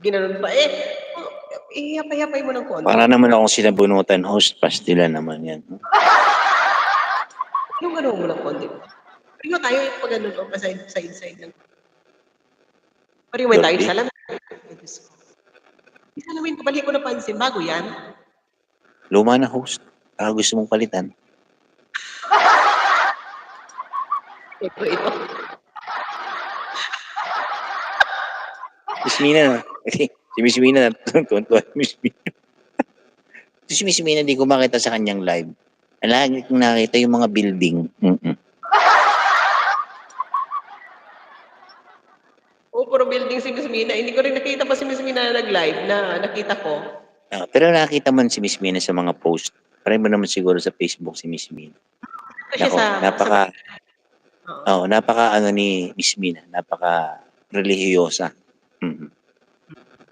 Ginanon pa, ihapay-hapay mo ng konti. Para naman akong sinabunutan host, pastila naman yan. Yung gano'n mo ng konti. Pareho tayo yung pag ano, side lang. Pareho man tayo salamin. Yung salamin, pabalik ko napansin, bago yan. Luma na host. Gusto mong palitan. Ito. Miss Mina. Si Miss Mina, tuwan-tuwa Miss Mina. Si Miss Mina, di ko makita sa kanyang live. Lagi kong nakita yung mga building. Puro building si Miss Mina. Hindi ko rin nakita pa si Miss Mina na nag-live na nakita ko. Pero nakita man si Miss Mina sa mga post. Pareho mo naman siguro sa Facebook si Miss Mina. Kasi napaka ano ni Miss Mina, napaka relihiyosa.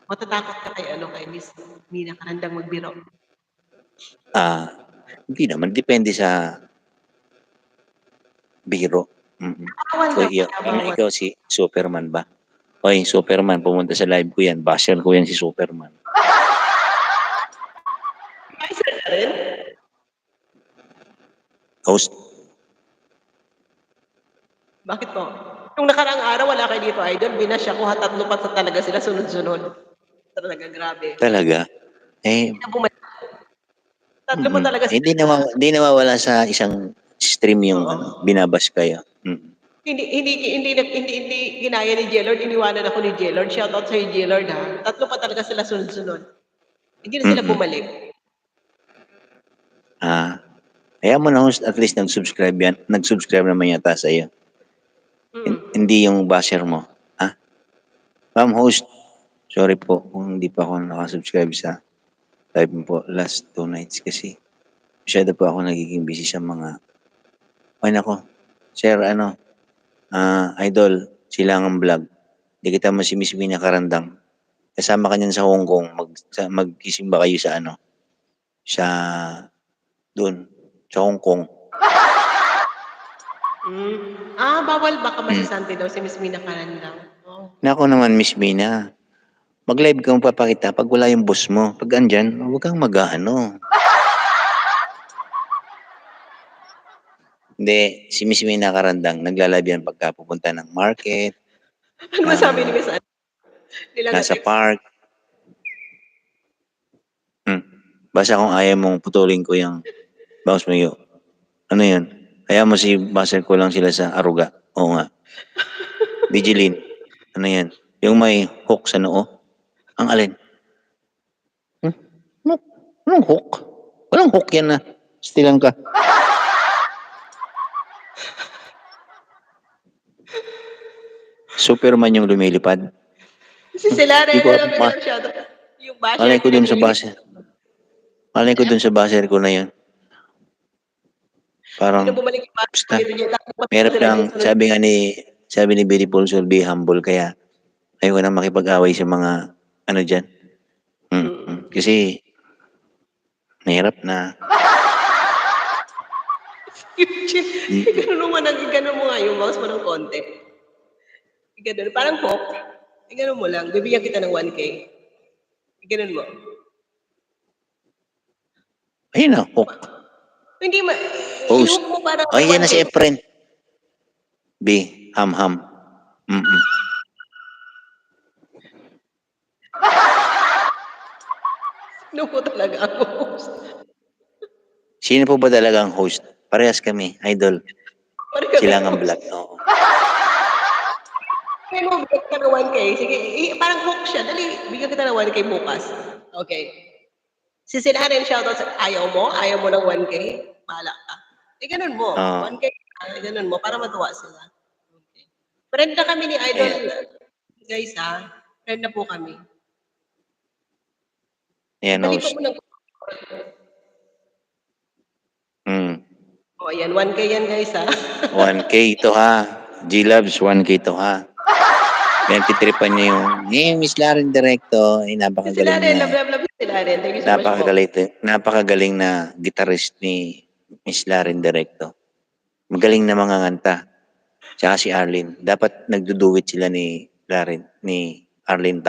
Matatakot ka kay Miss Mina Karandang magbiro. Hindi naman, depende sa biro. Ikaw si Superman ba? Oy, Superman, pumunta sa live ko yan. Basher ko yan si Superman. Basher na rin? Host. Bakit po? Nung nakaraang araw, wala kayo dito, idol. Binash ako, tatlo pa talaga sila sunod-sunod. Talaga, grabe. Talaga? Tatlo pa talaga sila. Hindi nawawala sa isang stream yung binabash kayo. Hindi ginaya ni J-Lord, iniwanan ako ni J-Lord. Shoutout sa J-Lord ha. Tatlo pa talaga sila sunod-sunod. Hindi na sila bumalik. Kaya mo na host, at least nag-subscribe yan. Nag-subscribe naman yata sa iyo. Hindi yung basher mo. Ma'am host, sorry po kung hindi pa ako nakasubscribe sa live mo po last 2 nights kasi masyado po ako nagiging busy sa mga nako. Sir, idol, Silangang Vlog. Di kita mo si Miss Mina Karandang. Kasama ka niyan sa Hong Kong. Magkisimba kayo sa doon, sa Hong Kong. Bawal baka masasante daw si Miss Mina Karandang. Nako naman, Miss Mina. Mag-live kang papakita pag wala yung boss mo. Pag andyan, huwag kang mag-ano. Hindi, si Miss Mina Karandang, naglalive yan pagka pupunta ng market. Ano masabi ni Miss Ana? Nasa park. Basta kung ayaw mong putulin ko yung bounce mo yun. Ano yun? Kaya mo si baser ko lang sila sa Aruga. Oo nga. Vigilin. Ano yan? Yung may hook sa noo. Ang alin? Anong hook? Walang hook yan na. Stilang ka. Superman yung lumilipad. Si Sila rin lang shoutout. Yung basher. Malay ko dun sa baser. Malay ko dun sa baser ko na yun. Parang, basta. Merap lang, sabi ni Beautiful Soul, be humble, kaya ayaw na makipag-away sa mga, dyan. Kasi, mahirap na. Ganun mo nga yung mouse mo ng konti. Ganun, parang hook. Ganun mo lang, bibigyan kita ng 1K. Ganun mo. Ayun na, hook. Hindi i-hook mo parang yan na si Efren. B, ham. Sino po talaga ang host? Sino po ba talaga ang host? Parehas kami, idol. Silangang Vlog. Oo. Kaya mo, bigyan ka ng 1K. Sige, parang hook siya. Dali, bigyan kita ng 1K bukas. Okay. Si Sila rin shoutout sa ayaw mo ng 1K. Bahala ka. Ganun mo. 1K, ganun mo, para matuwa sila. Okay. Friend na kami ni Idol. Guys, friend na po kami. Ayan, host. Ayan, 1K yan, guys, 1K ito, G-Loves, 1K ito, Yan, titripan niya yung, Miss Laren Directo, napakagaling na. Napakagaling na guitarist ni Miss Laren Directo. Magaling na mga kanta. Tsaka si Arlene. Dapat nagduduet sila ni Arlene